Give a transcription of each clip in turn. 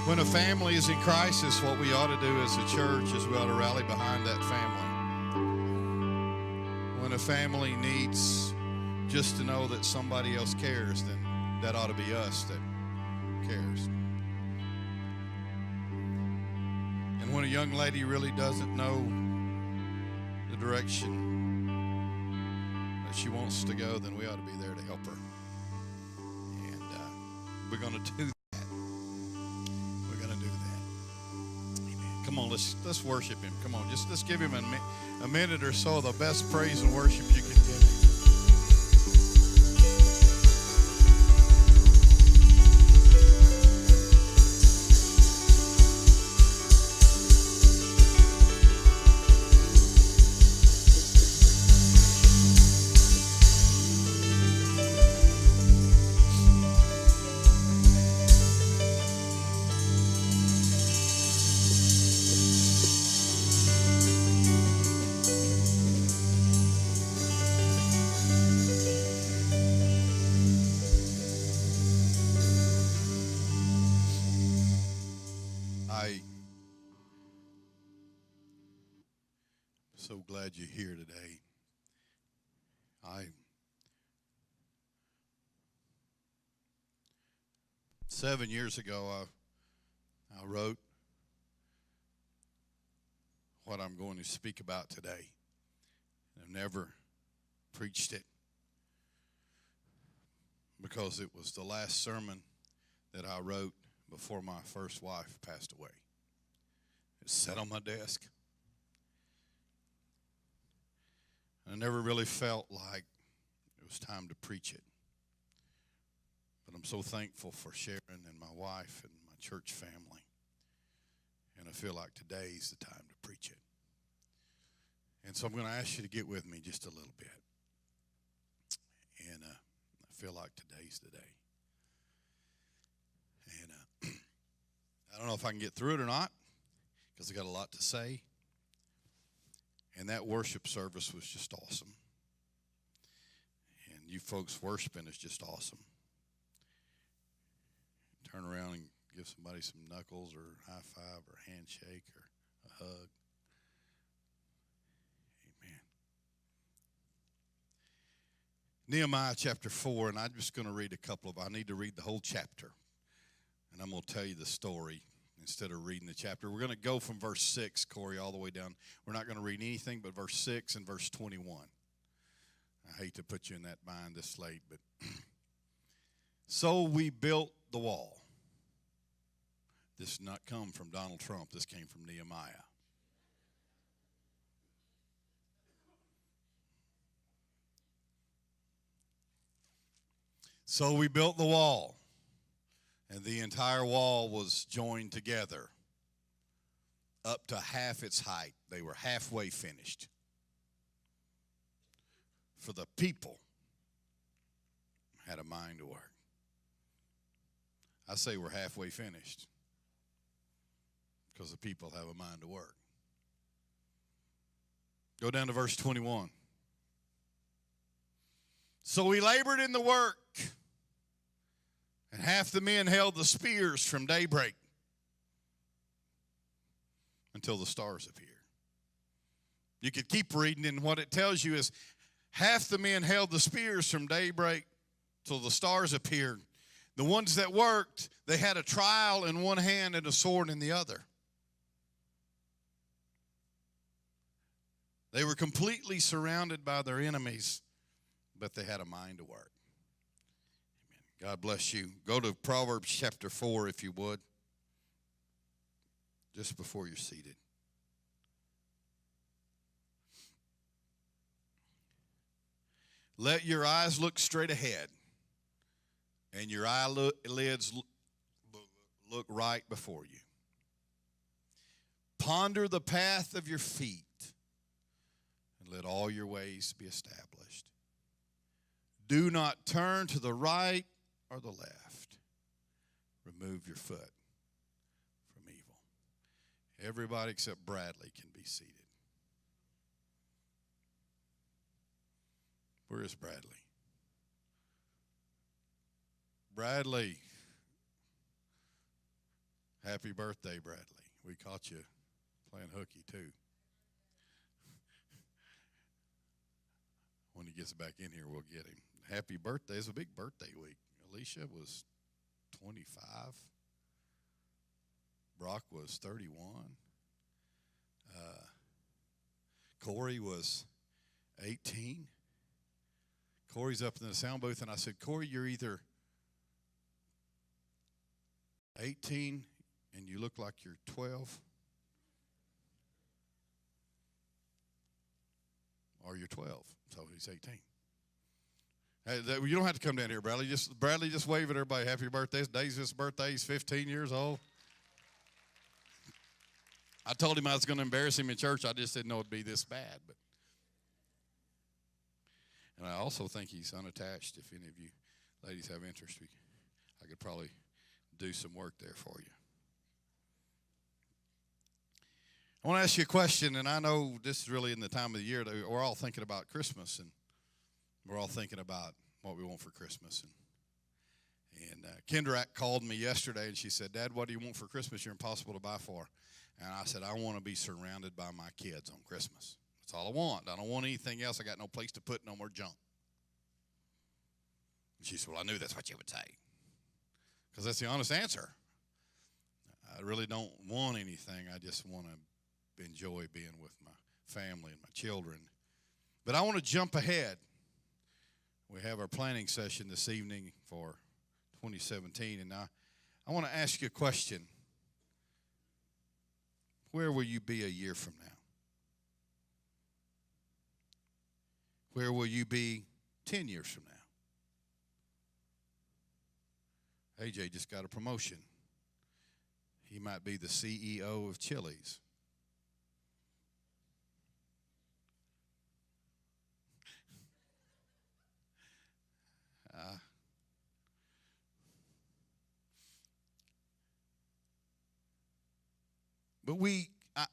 When a family is in crisis, what we ought to do as a church is we ought to rally behind that family. When a family needs just to know that somebody else cares, then that ought to be us that cares. And when a young lady really doesn't know the direction that she wants to go, then we ought to be there to help her. And we're going to do that. We're going to do that. Amen. Come on, let's worship him. Come on, just let's give him a minute or so of the best praise and worship you can give him. So glad you're here today. 7 years ago, I wrote what I'm going to speak about today. I've never preached it because it was the last sermon that I wrote before my first wife passed away. It sat on my desk. I never really felt like it was time to preach it. But I'm so thankful for Sharon and my wife and my church family. And I feel like today's the time to preach it. And so I'm going to ask you to get with me just a little bit. And I feel like today's the day. And I don't know if I can get through it or not because I got a lot to say. And that worship service was just awesome. And you folks worshiping is just awesome. Turn around and give somebody some knuckles or high five or handshake or a hug. Amen. Nehemiah chapter 4, and I'm just going to read I need to read the whole chapter. And I'm going to tell you the story instead of reading the chapter. We're going to go from verse 6, Corey, all the way down. We're not going to read anything but verse 6 and verse 21. I hate to put you in that bind this late, but so we built the wall. This did not come from Donald Trump. This came from Nehemiah. So we built the wall. And the entire wall was joined together up to half its height. They were halfway finished. For the people had a mind to work. I say we're halfway finished because the people have a mind to work. Go down to verse 21. So we labored in the work. And half the men held the spears from daybreak until the stars appeared. You could keep reading, and what it tells you is half the men held the spears from daybreak till the stars appeared. The ones that worked, they had a trowel in one hand and a sword in the other. They were completely surrounded by their enemies, but they had a mind to work. God bless you. Go to Proverbs chapter 4, if you would, just before you're seated. Let your eyes look straight ahead, and your eyelids look right before you. Ponder the path of your feet, and let all your ways be established. Do not turn to the right or the left. Remove your foot from evil. Everybody except Bradley can be seated. Where is Bradley? Bradley Happy birthday, Bradley. We caught you playing hooky, too. When he gets back in here, we'll get him. Happy birthday. It's a big birthday week. Alicia was 25. Brock was 31. Corey was 18. Corey's up in the sound booth, and I said, Corey, you're either 18 and you look like you're 12, or you're 12. So he's 18. Hey, you don't have to come down here, Bradley. Just wave at everybody. Happy birthday. It's Daisy's birthday. He's 15 years old. I told him I was going to embarrass him in church. I just didn't know it'd be this bad. And I also think he's unattached. If any of you ladies have interest, I could probably do some work there for you. I want to ask you a question, and I know this is really in the time of the year that we're all thinking about Christmas, and we're all thinking about what we want for Christmas. And Kendra called me yesterday, and she said, Dad, what do you want for Christmas you're impossible to buy for? And I said, I want to be surrounded by my kids on Christmas. That's all I want. I don't want anything else. I got no place to put no more junk. And she said, well, I knew that's what you would say. Because that's the honest answer. I really don't want anything. I just want to enjoy being with my family and my children. But I want to jump ahead. We have our planning session this evening for 2017. And I want to ask you a question. Where will you be a year from now? Where will you be 10 years from now? AJ just got a promotion. He might be the CEO of Chili's. But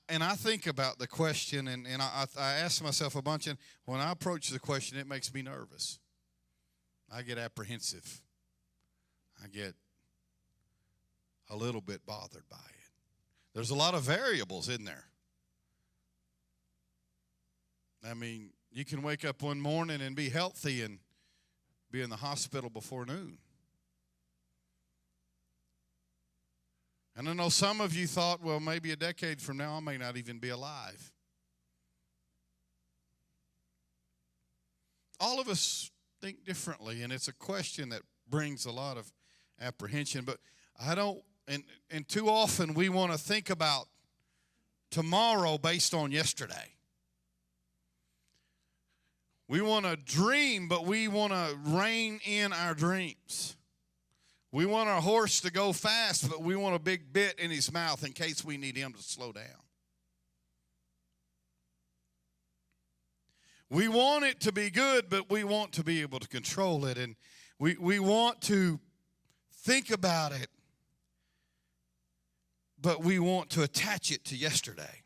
I think about the question, and I ask myself a bunch, and when I approach the question, it makes me nervous. I get apprehensive. I get a little bit bothered by it. There's a lot of variables in there. I mean, you can wake up one morning and be healthy and be in the hospital before noon. And I know some of you thought, well, maybe a decade from now I may not even be alive. All of us think differently, and it's a question that brings a lot of apprehension. But I don't, and too often we want to think about tomorrow based on yesterday. We want to dream, but we want to rein in our dreams. We want our horse to go fast, but we want a big bit in his mouth in case we need him to slow down. We want it to be good, but we want to be able to control it. And we want to think about it, but we want to attach it to yesterday.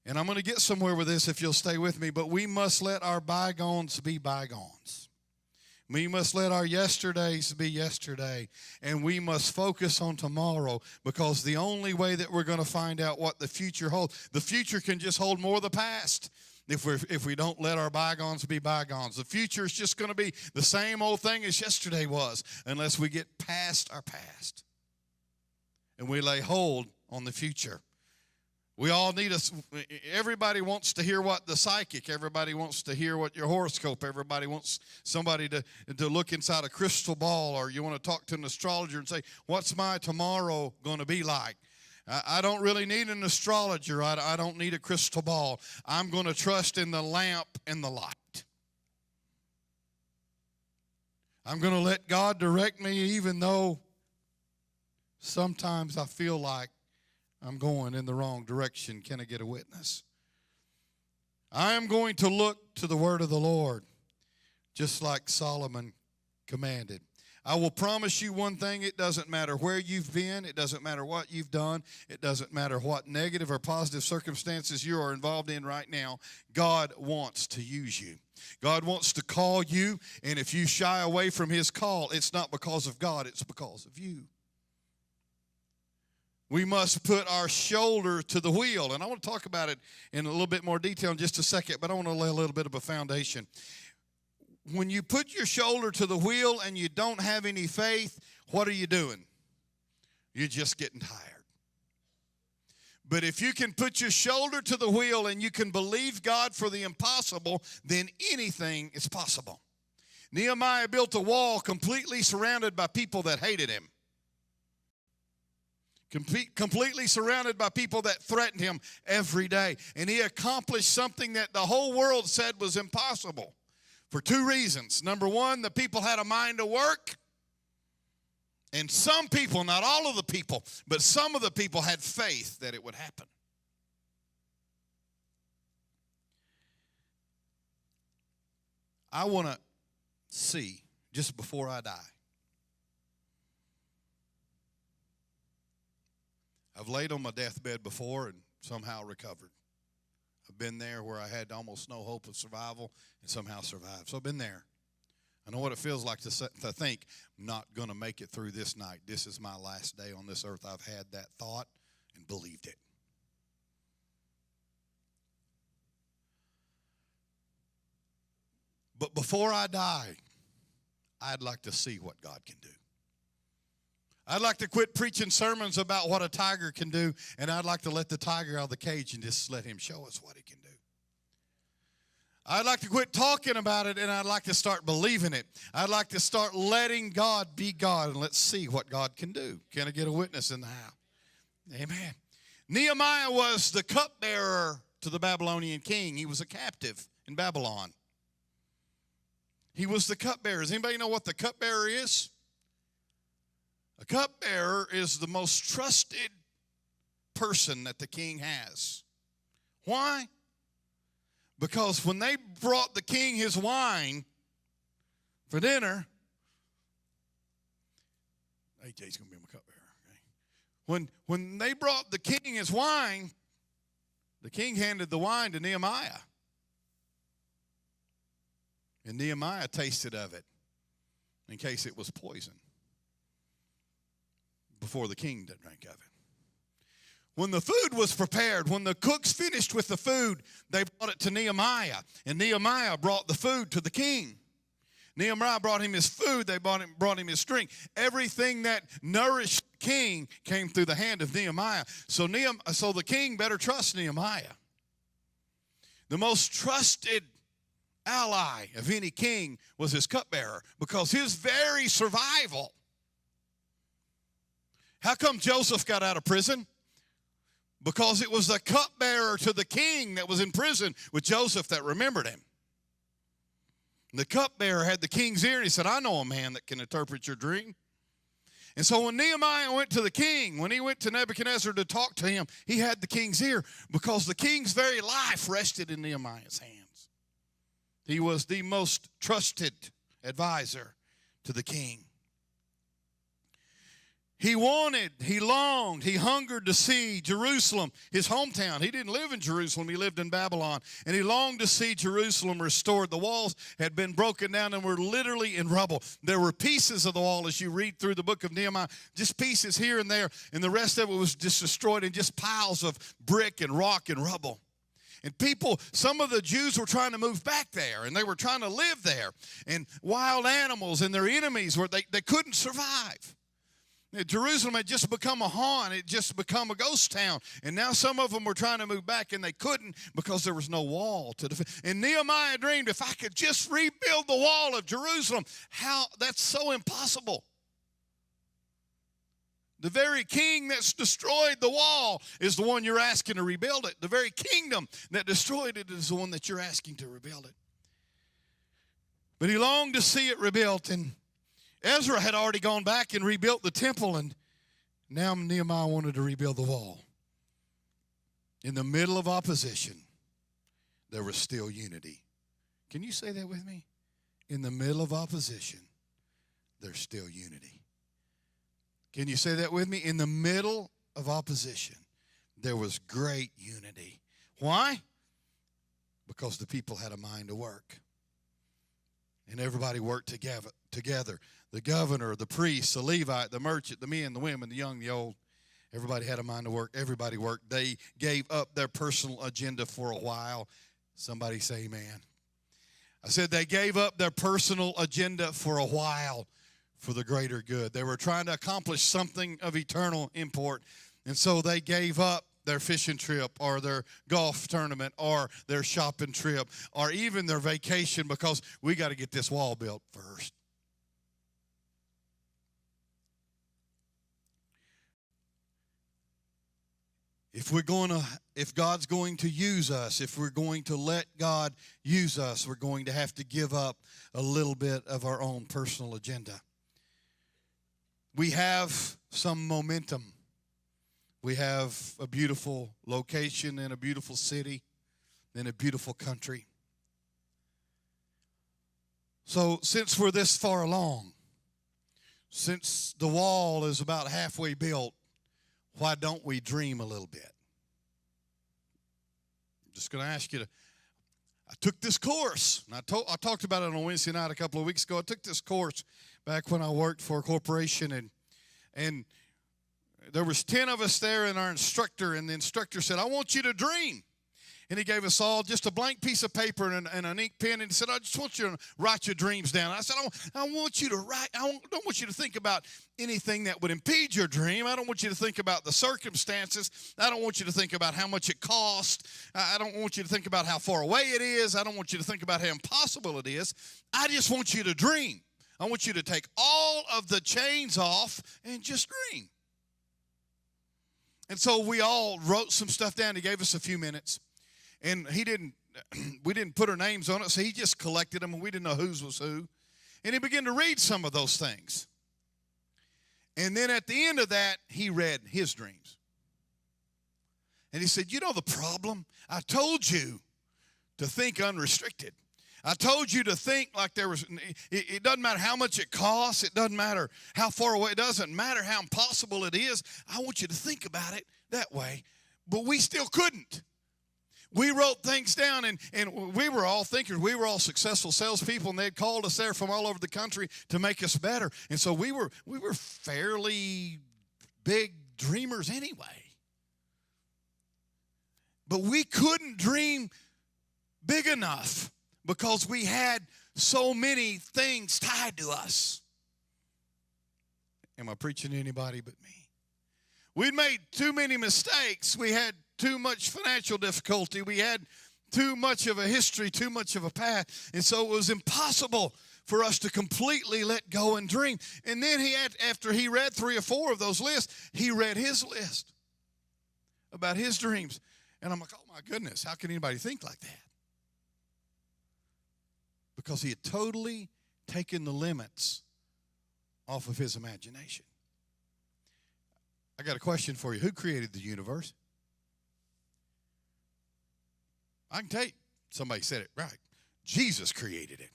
And I'm going to get somewhere with this if you'll stay with me, but we must let our bygones be bygones. We must let our yesterdays be yesterday, and we must focus on tomorrow, because the only way that we're going to find out what the future holds, the future can just hold more of the past if we don't let our bygones be bygones. The future is just going to be the same old thing as yesterday was, unless we get past our past and we lay hold on the future. We all need everybody wants to hear what the psychic, everybody wants to hear what your horoscope, everybody wants somebody to look inside a crystal ball, or you want to talk to an astrologer and say, what's my tomorrow going to be like? I don't really need an astrologer. I don't need a crystal ball. I'm going to trust in the lamp and the light. I'm going to let God direct me, even though sometimes I feel like I'm going in the wrong direction. Can I get a witness? I am going to look to the word of the Lord, just like Solomon commanded. I will promise you one thing. It doesn't matter where you've been. It doesn't matter what you've done. It doesn't matter what negative or positive circumstances you are involved in right now. God wants to use you. God wants to call you, and if you shy away from his call, it's not because of God, it's because of you. We must put our shoulder to the wheel. And I want to talk about it in a little bit more detail in just a second, but I want to lay a little bit of a foundation. When you put your shoulder to the wheel and you don't have any faith, what are you doing? You're just getting tired. But if you can put your shoulder to the wheel and you can believe God for the impossible, then anything is possible. Nehemiah built a wall completely surrounded by people that hated him. Completely surrounded by people that threatened him every day. And he accomplished something that the whole world said was impossible for two reasons. Number one, the people had a mind to work. And some people, not all of the people, but some of the people had faith that it would happen. I want to see, just before I die, I've laid on my deathbed before and somehow recovered. I've been there where I had almost no hope of survival and somehow survived. So I've been there. I know what it feels like to think, I'm not going to make it through this night. This is my last day on this earth. I've had that thought and believed it. But before I die, I'd like to see what God can do. I'd like to quit preaching sermons about what a tiger can do, and I'd like to let the tiger out of the cage and just let him show us what he can do. I'd like to quit talking about it, and I'd like to start believing it. I'd like to start letting God be God, and let's see what God can do. Can I get a witness in the house? Amen. Nehemiah was the cupbearer to the Babylonian king. He was a captive in Babylon. He was the cupbearer. Does anybody know what the cupbearer is? A cupbearer is the most trusted person that the king has. Why? Because when they brought the king his wine for dinner, AJ's going to be my cupbearer. Okay? When they brought the king his wine, the king handed the wine to Nehemiah. And Nehemiah tasted of it in case it was poison before the king drank of it. When the food was prepared, when the cooks finished with the food, they brought it to Nehemiah. And Nehemiah brought the food to the king. Nehemiah brought him his food. They brought him his drink. Everything that nourished the king came through the hand of Nehemiah. So the king better trust Nehemiah. The most trusted ally of any king was his cupbearer, because his very survival. How come Joseph got out of prison? Because it was the cupbearer to the king that was in prison with Joseph that remembered him. The cupbearer had the king's ear, and he said, I know a man that can interpret your dream. And so when Nehemiah went to the king, when he went to Nebuchadnezzar to talk to him, he had the king's ear, because the king's very life rested in Nehemiah's hands. He was the most trusted advisor to the king. He wanted, he longed, he hungered to see Jerusalem, his hometown. He didn't live in Jerusalem, he lived in Babylon. And he longed to see Jerusalem restored. The walls had been broken down and were literally in rubble. There were pieces of the wall as you read through the book of Nehemiah, just pieces here and there, and the rest of it was just destroyed in just piles of brick and rock and rubble. And people, some of the Jews were trying to move back there, and they were trying to live there. And wild animals and their enemies, they couldn't survive. Jerusalem had just become a haunt. It had just become a ghost town. And now some of them were trying to move back, and they couldn't because there was no wall to defend. And Nehemiah dreamed, if I could just rebuild the wall of Jerusalem, that's so impossible. The very king that's destroyed the wall is the one you're asking to rebuild it. The very kingdom that destroyed it is the one that you're asking to rebuild it. But he longed to see it rebuilt, and Ezra had already gone back and rebuilt the temple, and now Nehemiah wanted to rebuild the wall. In the middle of opposition, there was still unity. Can you say that with me? In the middle of opposition, there's still unity. Can you say that with me? In the middle of opposition, there was great unity. Why? Because the people had a mind to work. And everybody worked together. The governor, the priest, the Levite, the merchant, the men, the women, the young, the old. Everybody had a mind to work. Everybody worked. They gave up their personal agenda for a while. Somebody say amen. I said they gave up their personal agenda for a while for the greater good. They were trying to accomplish something of eternal import, and so they gave up their fishing trip or their golf tournament or their shopping trip or even their vacation because we got to get this wall built first. If God's going to use us, if we're going to let God use us, we're going to have to give up a little bit of our own personal agenda. We have some momentum. We have a beautiful location in a beautiful city, in a beautiful country. So since we're this far along, since the wall is about halfway built, why don't we dream a little bit? I'm just going to ask you to. I took this course, and I talked about it on Wednesday night a couple of weeks ago. I took this course back when I worked for a corporation, and there was 10 of us there and our instructor, and the instructor said, I want you to dream. And he gave us all just a blank piece of paper and an ink pen, and he said, I just want you to write your dreams down. And I said, I want you to write. Don't want you to think about anything that would impede your dream. I don't want you to think about the circumstances. I don't want you to think about how much it cost. I don't want you to think about how far away it is. I don't want you to think about how impossible it is. I just want you to dream. I want you to take all of the chains off and just dream. And so we all wrote some stuff down. He gave us a few minutes. And we didn't put our names on it, so he just collected them, and we didn't know whose was who. And he began to read some of those things. And then at the end of that, he read his dreams. And he said, you know the problem? I told you to think unrestricted. I told you to think like there was, it doesn't matter how much it costs. It doesn't matter how far away. It doesn't matter how impossible it is. I want you to think about it that way. But we still couldn't. We wrote things down, and we were all thinkers. We were all successful salespeople, and they'd called us there from all over the country to make us better. And so we were fairly big dreamers anyway. But we couldn't dream big enough because we had so many things tied to us. Am I preaching to anybody but me? We'd made too many mistakes. We had too much financial difficulty. We had too much of a history, too much of a past. And so it was impossible for us to completely let go and dream. And then after he read 3 or 4 of those lists, he read his list about his dreams. And I'm like, oh my goodness, how can anybody think like that? Because he had totally taken the limits off of his imagination. I got a question for you. Who created the universe? I can tell you, somebody said it right. Jesus created it.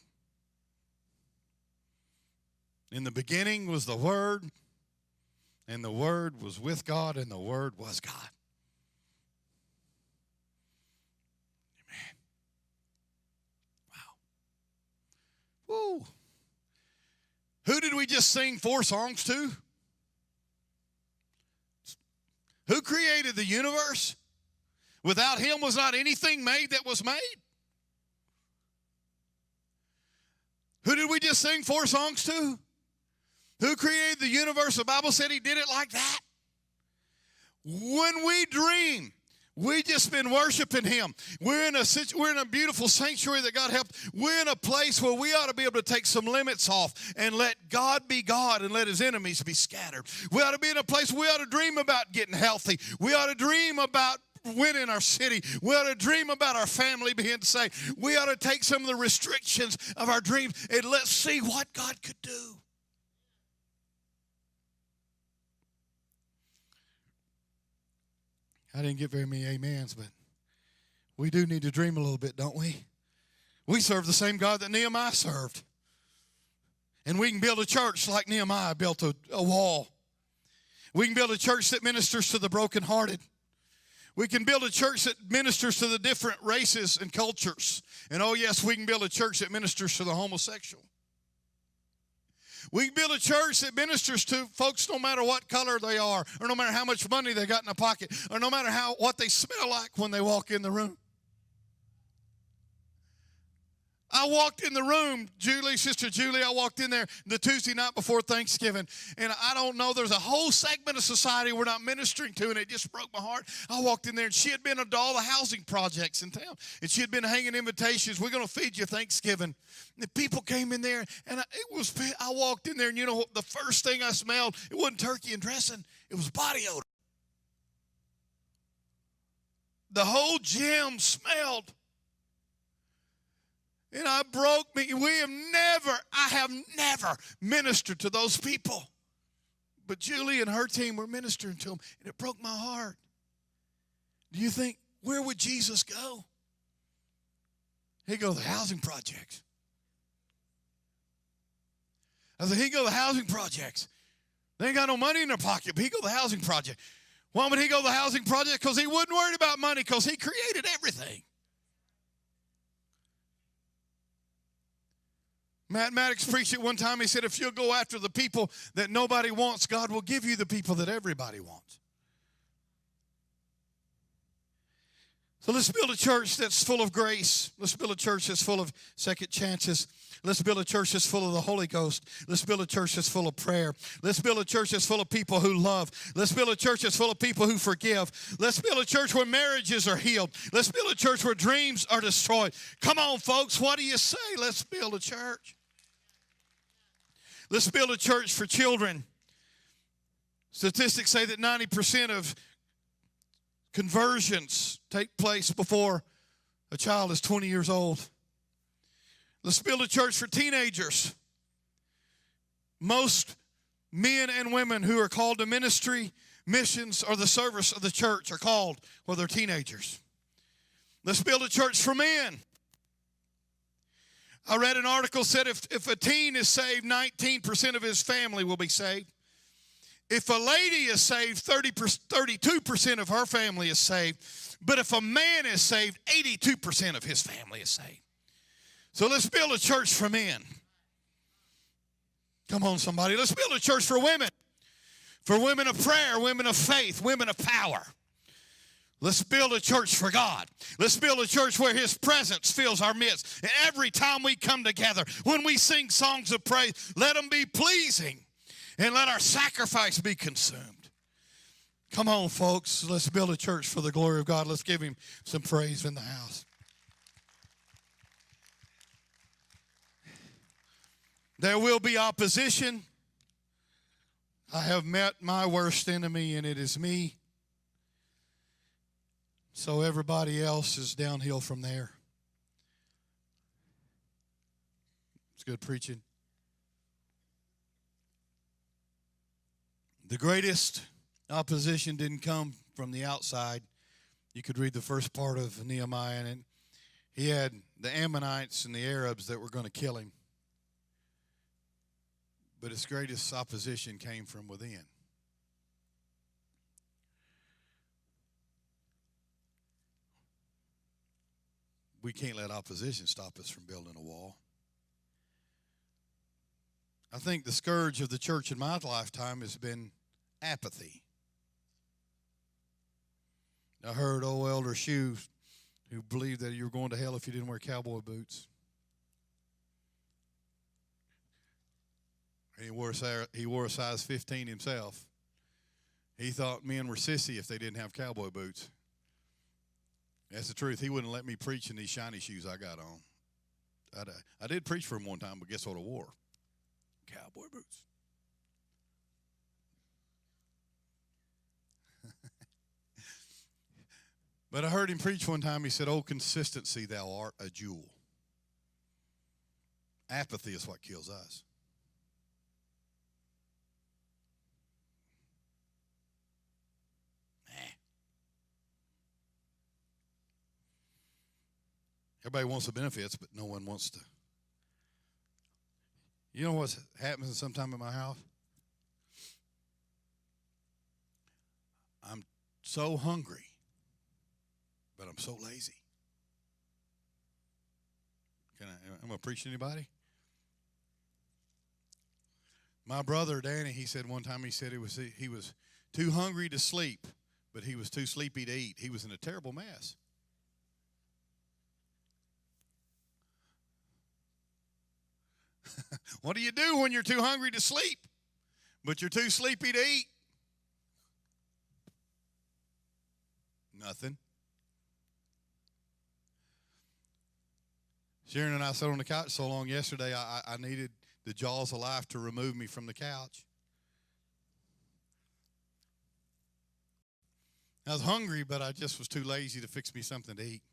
In the beginning was the Word, and the Word was with God, and the Word was God. Amen. Wow. Woo. Who did we just sing 4 songs to? Who created the universe? Without him was not anything made that was made. Who did we just sing 4 songs to? Who created the universe? The Bible said he did it like that. When we dream, we just been worshiping him. We're in a beautiful sanctuary that God helped. We're in a place where we ought to be able to take some limits off and let God be God and let his enemies be scattered. We ought to be in a place where we ought to dream about getting healthy. We ought to dream about winning our city. We ought to dream about our family being saved. We ought to take some of the restrictions of our dreams and let's see what God could do. I didn't get very many amens, but we do need to dream a little bit, don't we? We serve the same God that Nehemiah served. And we can build a church like Nehemiah built a wall. We can build a church that ministers to the brokenhearted. We can build a church that ministers to the different races and cultures. And oh yes, we can build a church that ministers to the homosexual. We can build a church that ministers to folks no matter what color they are, or no matter how much money they got in their pocket, or no matter what they smell like when they walk in the room. I walked in the room, Sister Julie, I walked in there the Tuesday night before Thanksgiving, and I don't know, there's a whole segment of society we're not ministering to, and it just broke my heart. I walked in there, and she had been to all the housing projects in town, and she had been hanging invitations. We're going to feed you Thanksgiving. And the people came in there, and I walked in there, and you know, the first thing I smelled, it wasn't turkey and dressing, it was body odor. The whole gym smelled. And I have never ministered to those people. But Julie and her team were ministering to them, and it broke my heart. Do you think, where would Jesus go? He'd go to the housing projects. I said, he'd go to the housing projects. They ain't got no money in their pocket, but he'd go to the housing project. Why would he go to the housing project? Because he wasn't worried about money, because he created everything. Matt Maddox preached it one time. He said, if you'll go after the people that nobody wants, God will give you the people that everybody wants. So let's build a church that's full of grace. Let's build a church that's full of second chances. Let's build a church that's full of the Holy Ghost. Let's build a church that's full of prayer. Let's build a church that's full of people who love. Let's build a church that's full of people who forgive. Let's build a church where marriages are healed. Let's build a church where dreams are destroyed. Come on, folks, what do you say? Let's build a church. Let's build a church for children. Statistics say that 90% of conversions take place before a child is 20 years old. Let's build a church for teenagers. Most men and women who are called to ministry, missions, or the service of the church are called when they're teenagers. Let's build a church for men. I read an article said if a teen is saved, 19% of his family will be saved. If a lady is saved, 32% of her family is saved. But if a man is saved, 82% of his family is saved. So let's build a church for men. Come on, somebody. Let's build a church for women of prayer, women of faith, women of power. Let's build a church for God. Let's build a church where his presence fills our midst. And every time we come together, when we sing songs of praise, let them be pleasing and let our sacrifice be consumed. Come on, folks. Let's build a church for the glory of God. Let's give him some praise in the house. There will be opposition. I have met my worst enemy, and it is me. So everybody else is downhill from there. It's good preaching. The greatest opposition didn't come from the outside. You could read the first part of Nehemiah, and he had the Ammonites and the Arabs that were going to kill him. But his greatest opposition came from within. We can't let opposition stop us from building a wall. I think the scourge of the church in my lifetime has been apathy. I heard old Elder Shue, who believed that you were going to hell if you didn't wear cowboy boots. He wore a size 15 himself. He thought men were sissy if they didn't have cowboy boots. That's the truth. He wouldn't let me preach in these shiny shoes I got on. I did preach for him one time, but guess what I wore? Cowboy boots. But I heard him preach one time. He said, "Oh, consistency, thou art a jewel." Apathy is what kills us. Everybody wants the benefits, but no one wants to. You know what's happening sometime in my house? I'm so hungry, but I'm so lazy. Am I preaching to anybody? My brother Danny, he said one time, he said he was too hungry to sleep, but he was too sleepy to eat. He was in a terrible mess. What do you do when you're too hungry to sleep, but you're too sleepy to eat? Nothing. Sharon and I sat on the couch so long yesterday, I needed the jaws of life to remove me from the couch. I was hungry, but I just was too lazy to fix me something to eat.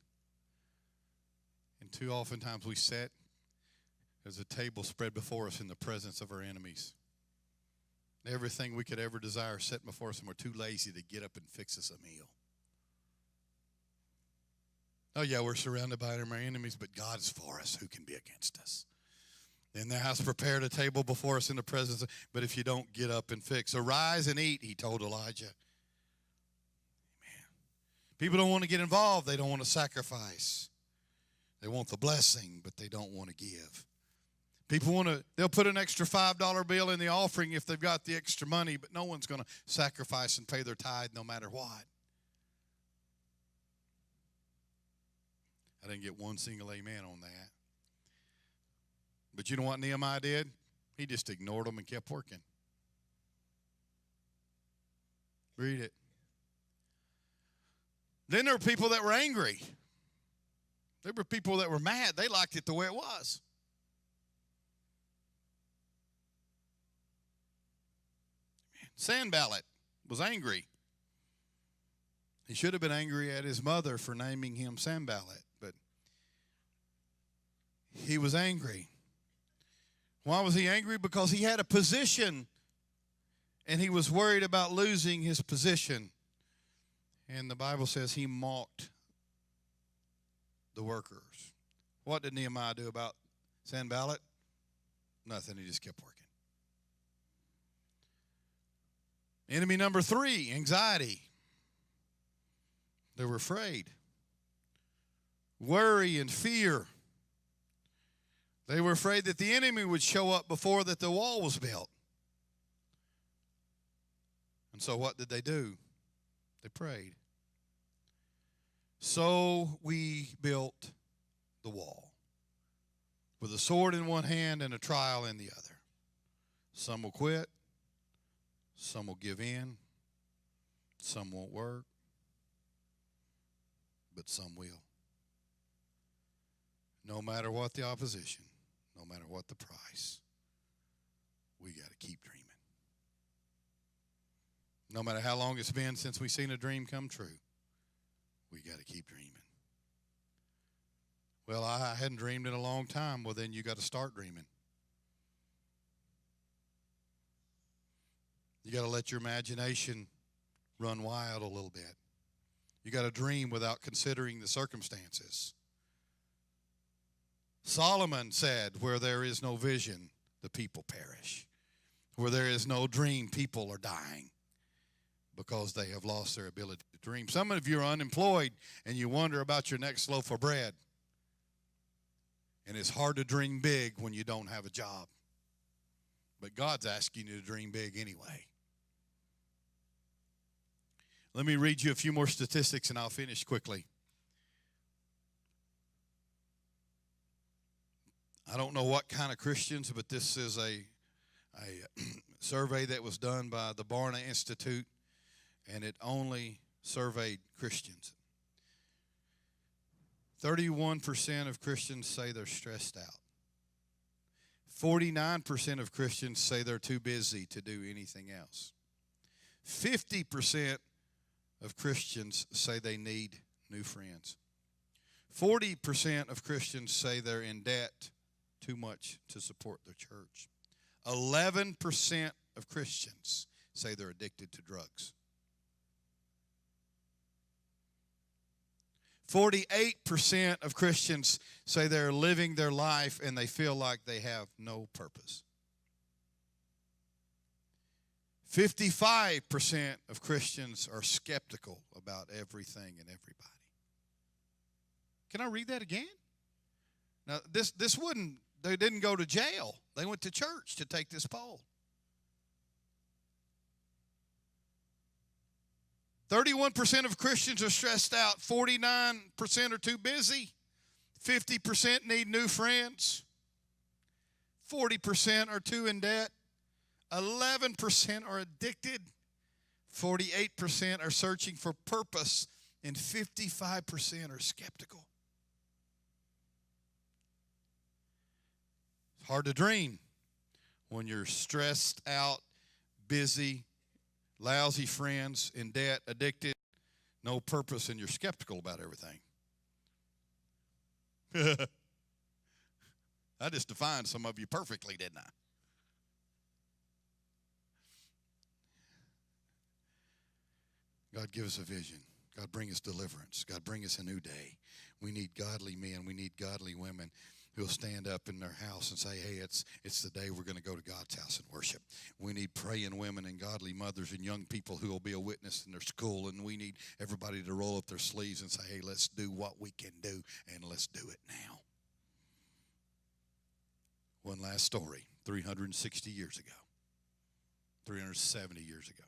And too often times we sat, there's a table spread before us in the presence of our enemies. Everything we could ever desire set before us, and we're too lazy to get up and fix us a meal. Oh, yeah, we're surrounded by our enemies, but God is for us. Who can be against us? And thou hast prepared a table before us in the presence of, but if you don't get up and fix. Arise and eat, he told Elijah. Amen. People don't want to get involved. They don't want to sacrifice. They want the blessing, but they don't want to give. People they'll put an extra $5 bill in the offering if they've got the extra money, but no one's going to sacrifice and pay their tithe no matter what. I didn't get one single amen on that. But you know what Nehemiah did? He just ignored them and kept working. Read it. Then there were people that were angry. There were people that were mad. They liked it the way it was. Sanballat was angry. He should have been angry at his mother for naming him Sanballat, but he was angry. Why was he angry? Because he had a position, and he was worried about losing his position. And the Bible says he mocked the workers. What did Nehemiah do about Sanballat? Nothing. He just kept working. Enemy number 3, anxiety. They were afraid. Worry and fear. They were afraid that the enemy would show up before that the wall was built. And so what did they do? They prayed. So we built the wall with a sword in one hand and a trial in the other. Some will quit. Some will give in. Some won't work. But some will. No matter what the opposition, no matter what the price, we got to keep dreaming. No matter how long it's been since we've seen a dream come true, we got to keep dreaming. Well, I hadn't dreamed in a long time. Well, then you got to start dreaming. You got to let your imagination run wild a little bit. You got to dream without considering the circumstances. Solomon said, where there is no vision, the people perish. Where there is no dream, people are dying because they have lost their ability to dream. Some of you are unemployed and you wonder about your next loaf of bread. And it's hard to dream big when you don't have a job. But God's asking you to dream big anyway. Let me read you a few more statistics and I'll finish quickly. I don't know what kind of Christians, but this is a survey that was done by the Barna Institute, and it only surveyed Christians. 31% of Christians say they're stressed out. 49% of Christians say they're too busy to do anything else. 50% of Christians say they need new friends. 40% of Christians say they're in debt too much to support their church. 11% of Christians say they're addicted to drugs. 48% of Christians say they're living their life and they feel like they have no purpose. 55% of Christians are skeptical about everything and everybody. Can I read that again? Now, this wouldn't, they didn't go to jail. They went to church to take this poll. 31% of Christians are stressed out. 49% are too busy. 50% need new friends. 40% are too in debt. 11% are addicted. 48% are searching for purpose. And 55% are skeptical. It's hard to dream when you're stressed out, busy, lousy friends, in debt, addicted, no purpose, and you're skeptical about everything. I just defined some of you perfectly, didn't I? God give us a vision. God bring us deliverance. God bring us a new day. We need godly men. We need godly women who will stand up in their house and say, hey, it's the day we're going to go to God's house and worship. We need praying women and godly mothers and young people who will be a witness in their school. And we need everybody to roll up their sleeves and say, hey, let's do what we can do, and let's do it now. One last story, 360 years ago, 370 years ago.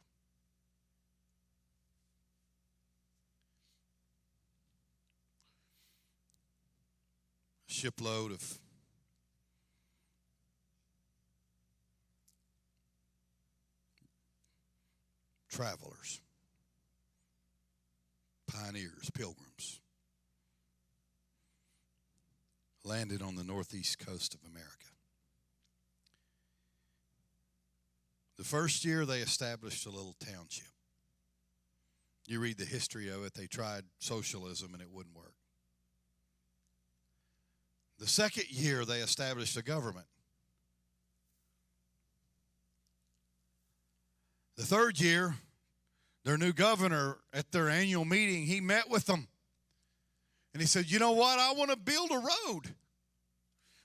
Shipload of travelers, pioneers, pilgrims, landed on the northeast coast of America. The first year they established a little township. You read the history of it, they tried socialism and it wouldn't work. The second year, they established a government. The third year, their new governor, at their annual meeting, he met with them. And he said, you know what? I want to build a road.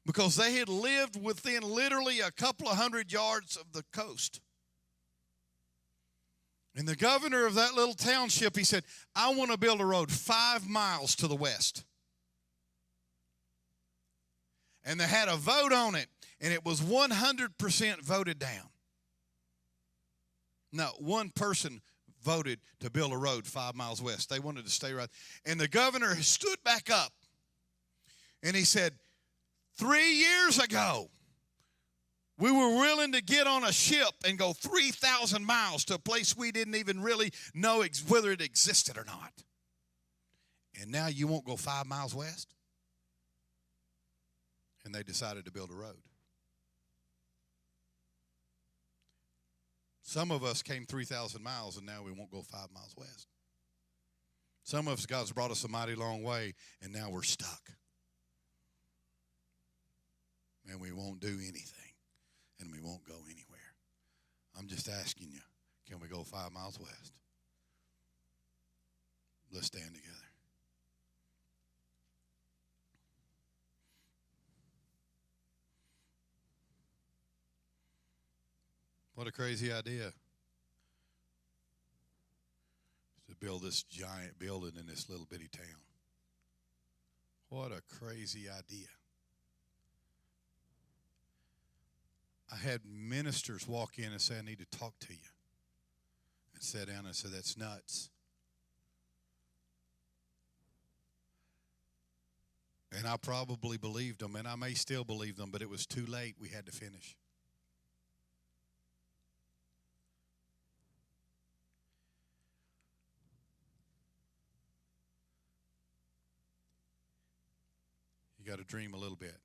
Because they had lived within literally a couple of 100 yards of the coast. And the governor of that little township, he said, I want to build a road 5 miles to the west. And they had a vote on it, and it was 100% voted down. No, one person voted to build a road 5 miles west. They wanted to stay right. And the governor stood back up, and he said, 3 years ago, we were willing to get on a ship and go 3,000 miles to a place we didn't even really know whether it existed or not. And now you won't go 5 miles west? And they decided to build a road. Some of us came 3,000 miles, and now we won't go 5 miles west. Some of us, God's brought us a mighty long way, and now we're stuck. And we won't do anything, and we won't go anywhere. I'm just asking you, can we go 5 miles west? Let's stand together. What a crazy idea to build this giant building in this little bitty town. What a crazy idea. I had ministers walk in and say, I need to talk to you. And sat down and said, that's nuts. And I probably believed them, and I may still believe them, but it was too late. We had to finish. You got to dream a little bit.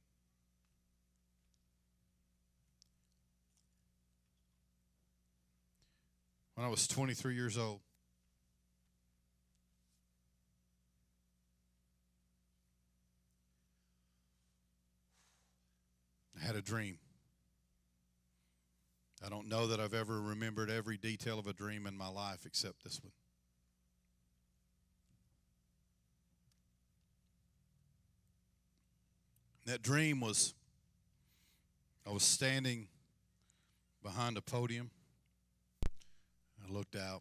When I was 23 years old, I had a dream. I don't know that I've ever remembered every detail of a dream in my life except this one. That dream was, I was standing behind a podium. I looked out.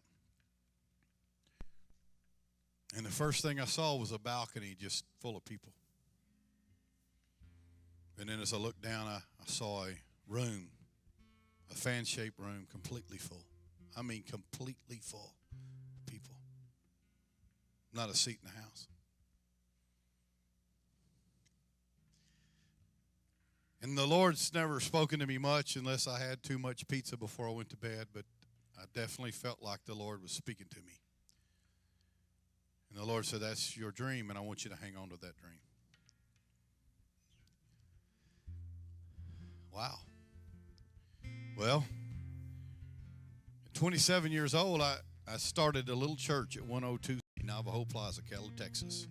And the first thing I saw was a balcony just full of people. And then as I looked down, I saw a room, a fan-shaped room, completely full. I mean, completely full of people. not a seat in the house. And the Lord's never spoken to me much unless I had too much pizza before I went to bed, but I definitely felt like the Lord was speaking to me. And the Lord said, that's your dream, and I want you to hang on to that dream. Wow. Well, at 27 years old, I started a little church at 102 Navajo Plaza, Keller, Texas.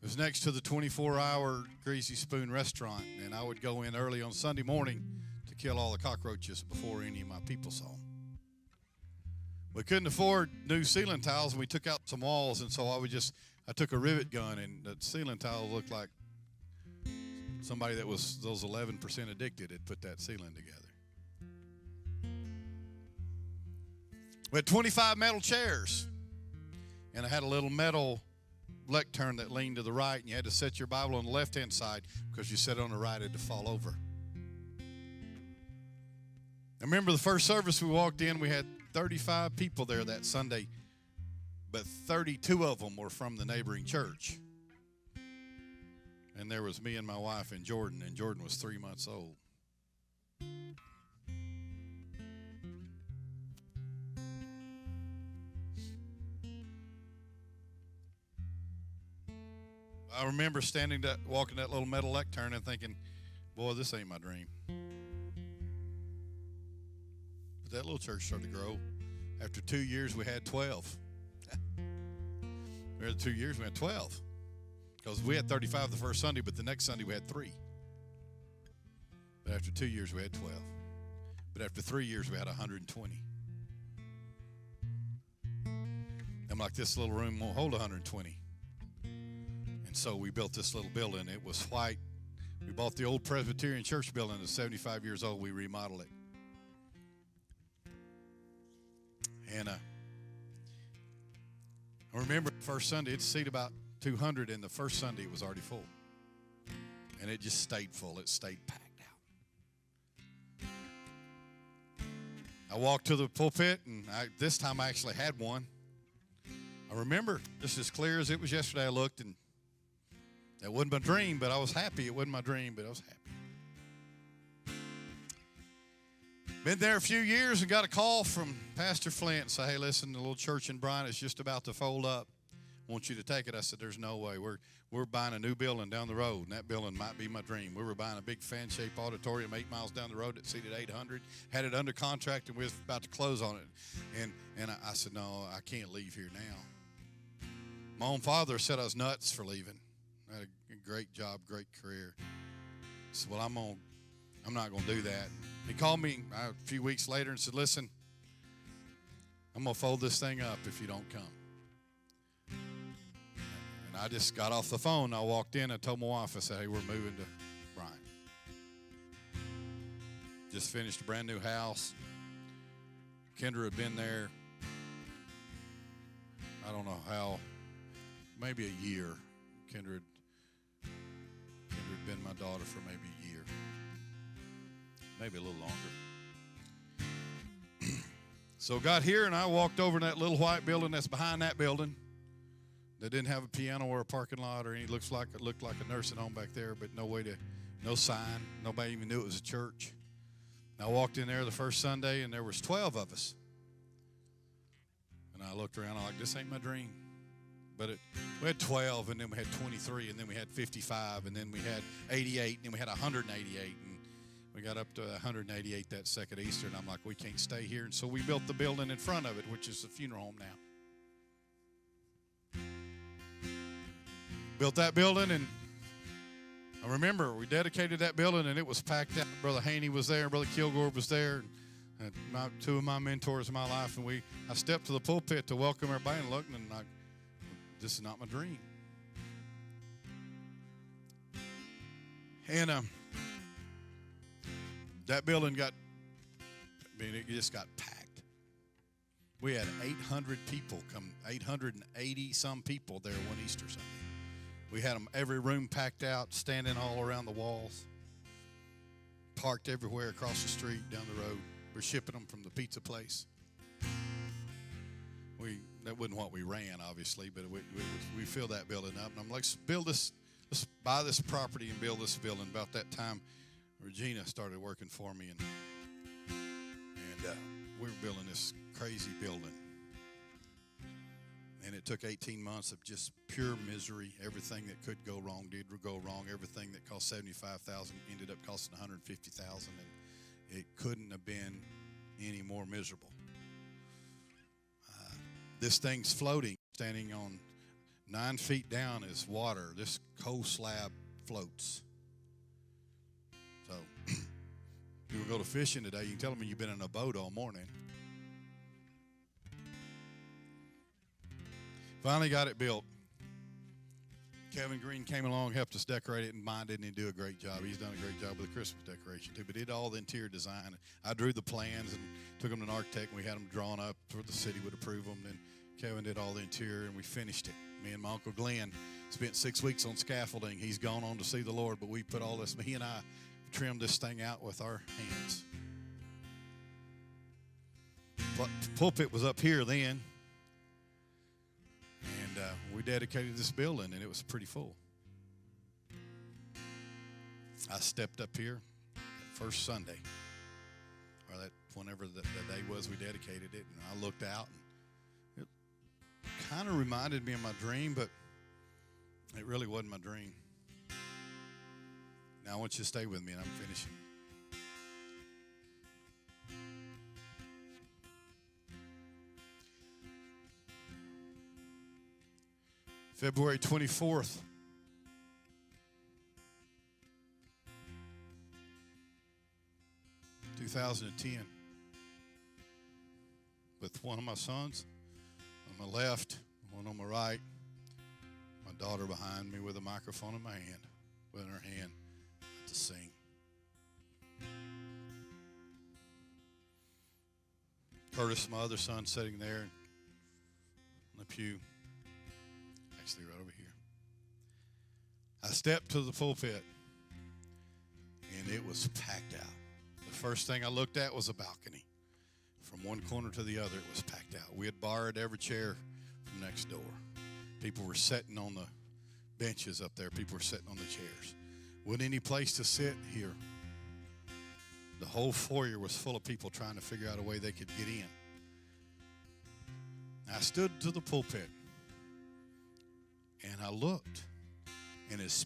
It was next to the 24-hour Greasy Spoon restaurant, and I would go in early on Sunday morning to kill all the cockroaches before any of my people saw them. We couldn't afford new ceiling tiles, and we took out some walls, and so I took a rivet gun, and the ceiling tiles looked like somebody that was those 11% addicted had put that ceiling together. We had 25 metal chairs, and I had a little metal lectern that leaned to the right, and you had to set your Bible on the left-hand side because you set it on the right, it had to fall over. I remember the first service we walked in, we had 35 people there that Sunday, but 32 of them were from the neighboring church. And there was me and my wife and Jordan was 3 months old. I remember walking that little metal lectern and thinking, boy, this ain't my dream. But that little church started to grow. After 2 years, we had 12. After 2 years, we had 12. Because we had 35 the first Sunday, but the next Sunday we had 3. But after 2 years, we had 12. But after 3 years, we had 120. I'm like, this little room won't hold 120. And so we built this little building. It was white. We bought the old Presbyterian church building. It's 75 years old. We remodeled it. And I remember the first Sunday, it seated about 200, and the first Sunday it was already full. And it just stayed full. It stayed packed out. I walked to the pulpit, and this time I actually had one. I remember just as clear as it was yesterday. I looked, and that wasn't my dream, but I was happy. It wasn't my dream, but I was happy. Been there a few years and got a call from Pastor Flint and say, hey, listen, the little church in Bryant is just about to fold up. I want you to take it. I said, there's no way. We're buying a new building down the road, and that building might be my dream. We were buying a big fan-shaped auditorium 8 miles down the road that seated 800, had it under contract, and we was about to close on it. And I said, no, I can't leave here now. My own father said I was nuts for leaving. I had a great job, great career. I said, well, I'm not going to do that. He called me a few weeks later and said, listen, I'm going to fold this thing up if you don't come. And I just got off the phone. I walked in and told my wife, I said, hey, we're moving to Bryant. Just finished a brand new house. Kendra had been there, I don't know how, maybe a year. Kendra had been my daughter for maybe a year, maybe a little longer. So got here, and I walked over to that little white building that's behind that building that didn't have a piano or a parking lot or anything. It looked like a nursing home back there, but no sign. Nobody even knew it was a church. And I walked in there the first Sunday, and there was 12 of us. And I looked around, I'm like, this ain't my dream. But we had 12, and then we had 23, and then we had 55, and then we had 88, and then we had 188, and we got up to 188 that second Easter, and I'm like, we can't stay here. And so we built the building in front of it, which is the funeral home now. Built that building, and I remember we dedicated that building, and it was packed out. Brother Haney was there, Brother Kilgore was there, and two of my mentors in my life, and I stepped to the pulpit to welcome everybody, and looked, and I'm like, this is not my dream. And that building it just got packed. We had 800 people come, 880 some people there one Easter Sunday. We had them every room packed out, standing all around the walls, parked everywhere across the street, down the road. We're shipping them from the pizza place. that wasn't what we ran, obviously, but we filled that building up. And I'm like, let's buy this property and build this building. About that time, Regina started working for me, and we were building this crazy building. And it took 18 months of just pure misery. Everything that could go wrong did go wrong. Everything that cost $75,000 ended up costing $150,000, and it couldn't have been any more miserable. This thing's floating, standing on 9 feet down is water. This coal slab floats. So, if you go to fishing today, you can tell them you've been in a boat all morning. Finally got it built. Kevin Green came along, helped us decorate it, and mine didn't do a great job. He's done a great job with the Christmas decoration too, but did all the interior design. I drew the plans and took them to an architect, and we had them drawn up so the city would approve them. Then Kevin did all the interior, and we finished it. Me and my Uncle Glenn spent 6 weeks on scaffolding. He's gone on to see the Lord, but we put all this, he and I trimmed this thing out with our hands. But the pulpit was up here then. And we dedicated this building, and it was pretty full. I stepped up here that first Sunday, or that whenever the day was we dedicated it, and I looked out, and it kind of reminded me of my dream, but it really wasn't my dream. Now I want you to stay with me, and I'm finishing. February 24th, 2010, with one of my sons on my left, one on my right, my daughter behind me with a microphone in my hand, with her hand to sing. Curtis, my other son, sitting there in the pew. Actually, right over here. I stepped to the pulpit, and it was packed out. The first thing I looked at was a balcony. From one corner to the other, it was packed out. We had borrowed every chair from next door. People were sitting on the benches up there. People were sitting on the chairs. Wasn't any place to sit here. The whole foyer was full of people trying to figure out a way they could get in. I stood to the pulpit, and I looked, and as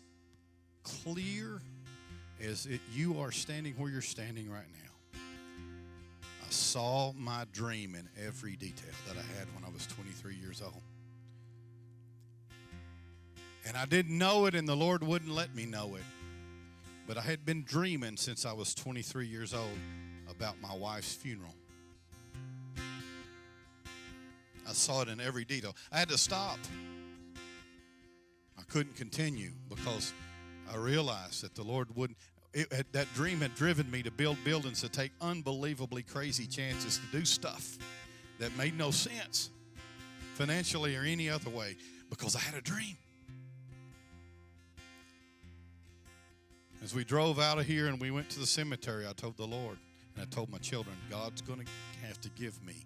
clear as you are standing where you're standing right now, I saw my dream in every detail that I had when I was 23 years old. And I didn't know it, and the Lord wouldn't let me know it. But I had been dreaming since I was 23 years old about my wife's funeral. I saw it in every detail. I had to stop. I couldn't continue because I realized that the Lord wouldn't. That dream had driven me to build buildings, to take unbelievably crazy chances, to do stuff that made no sense financially or any other way because I had a dream. As we drove out of here and we went to the cemetery, I told the Lord, and I told my children, God's going to have to give me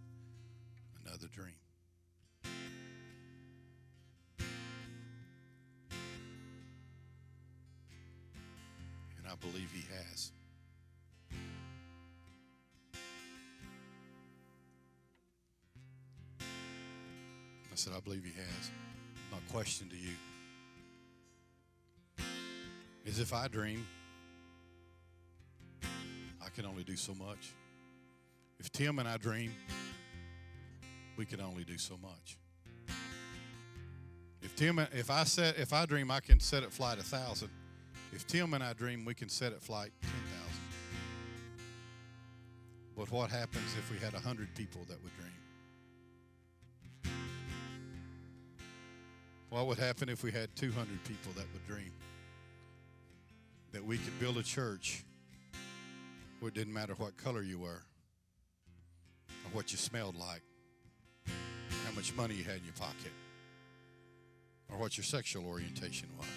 another dream. And I believe He has. I said, I believe He has. My question to you is, if I dream, I can only do so much. If Tim and I dream, we can only do so much. If I dream, I can set at flight 1,000. If Tim and I dream, we can set at flight 10,000. But what happens if we had 100 people that would dream? What would happen if we had 200 people that would dream? That we could build a church where it didn't matter what color you were, or what you smelled like, or how much money you had in your pocket, or what your sexual orientation was,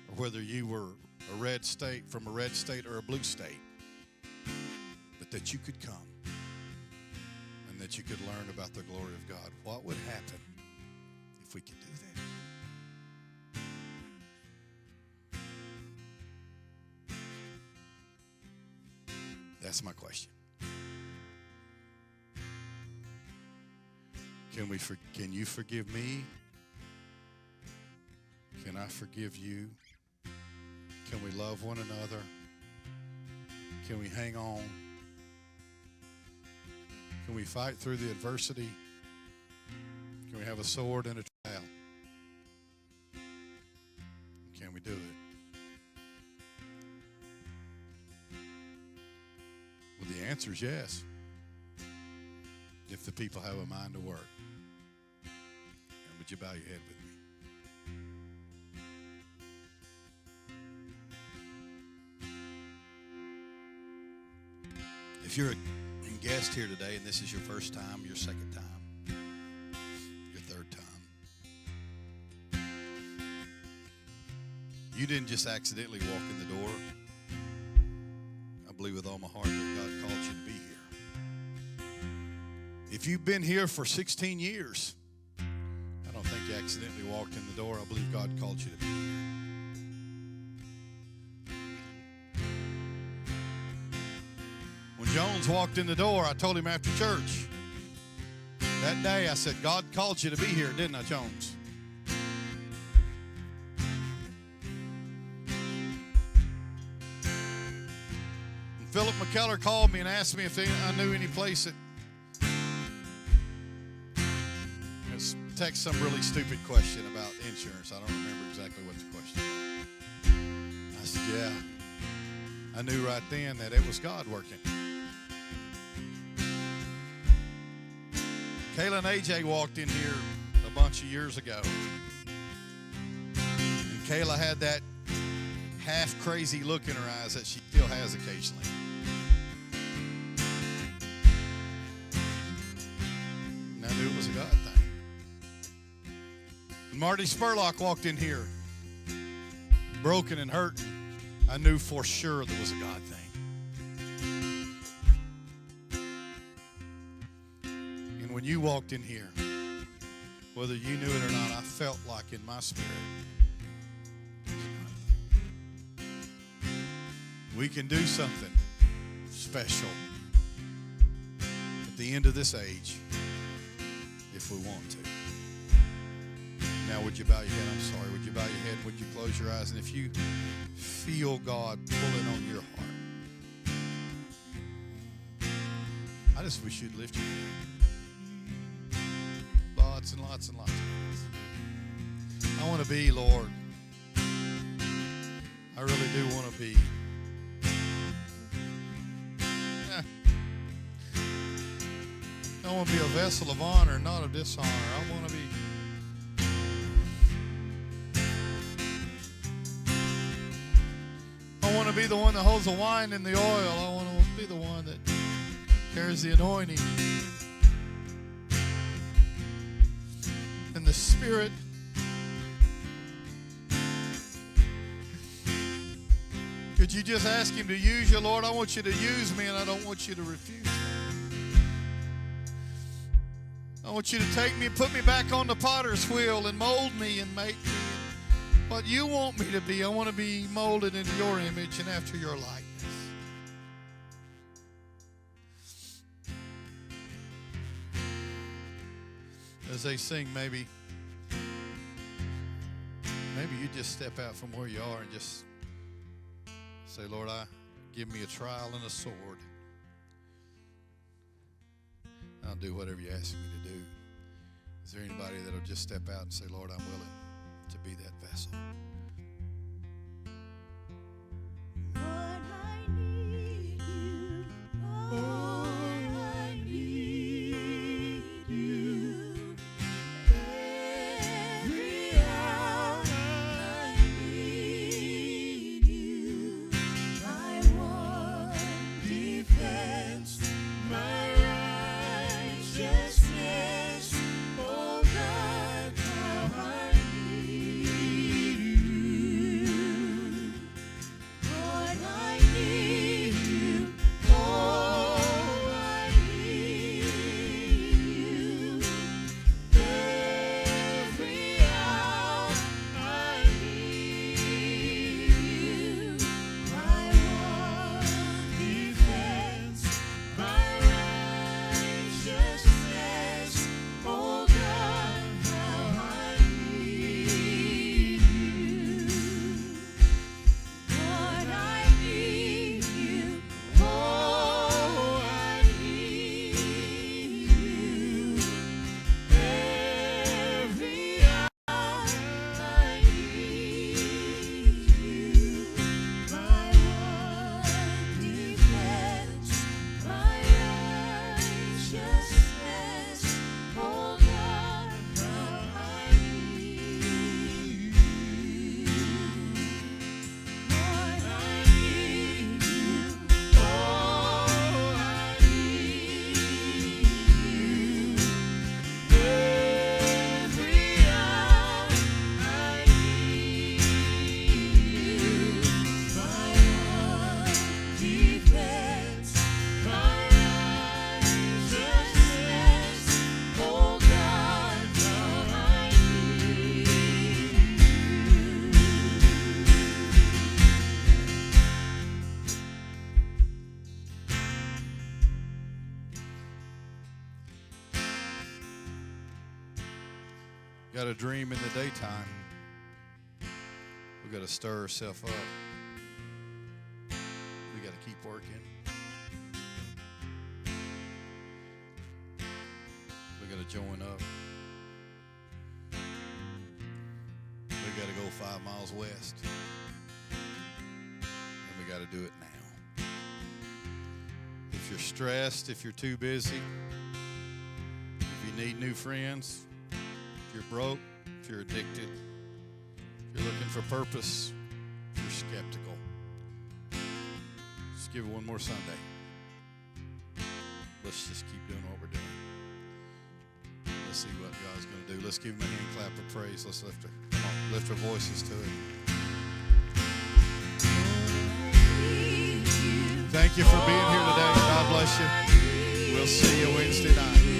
or whether you were from a red state or a blue state, but that you could come and and that you could learn about the glory of God. What would happen if we could do that? That's my question. Can you forgive me? Can I forgive you? Can we love one another? Can we hang on? Can we fight through the adversity? Can we have a sword and a trowel? Can we do it? Well, the answer is yes. If the people have a mind to work. And would you bow your head with me? If you're a guest here today and this is your first time, your second time, your third time, you didn't just accidentally walk in the door. I believe with all my heart that God called you to be here. If you've been here for 16 years, I don't think you accidentally walked in the door. I believe God called you to be here. When Jones walked in the door, I told him after church, that day I said, God called you to be here, didn't I, Jones? And Philip McKellar called me and asked me if I knew any place that text some really stupid question about insurance. I don't remember exactly what the question was. I said, yeah. I knew right then that it was God working. Kayla and AJ walked in here a bunch of years ago. And Kayla had that half crazy look in her eyes that she still has occasionally. And I knew it was a God thing. Marty Spurlock walked in here, broken and hurting. I knew for sure there was a God thing. And when you walked in here, whether you knew it or not, I felt like in my spirit, we can do something special at the end of this age if we want to. Now, would you bow your head? I'm sorry. Would you bow your head? Would you close your eyes? And if you feel God pulling on your heart, I just wish you'd lift your hand. Lots and lots and lots of hands. I want to be, Lord. I really do want to be. I want to be a vessel of honor, not of dishonor. I want to be. I want to be the one that holds the wine and the oil. I want to be the one that carries the anointing and the Spirit. Could you just ask Him to use you, Lord? I want you to use me, and I don't want you to refuse me. I want you to take me and put me back on the potter's wheel and mold me and make me what you want me to be. I want to be molded into your image and after your likeness. As they sing, maybe you just step out from where you are and just say, Lord, give me a trowel and a sword. I'll do whatever you ask me to do. Is there anybody that'll just step out and say, Lord, I'm willing to be that vessel? Lord, I need you. Lord, I need you. Every hour I need you. My one defense, my righteousness. Oh God, how I need you. Got a dream in the daytime. We got to stir ourselves up. We got to keep working. We got to join up. We got to go 5 miles west. And we got to do it now. If you're stressed, if you're too busy, if you need new friends, if you're broke, if you're addicted, if you're looking for purpose, if you're skeptical, just give it one more Sunday. Let's just keep doing what we're doing. Let's see what God's going to do. Let's give him a hand clap of praise. Let's lift our voices to it. Thank you for being here today. God bless you. We'll see you Wednesday night.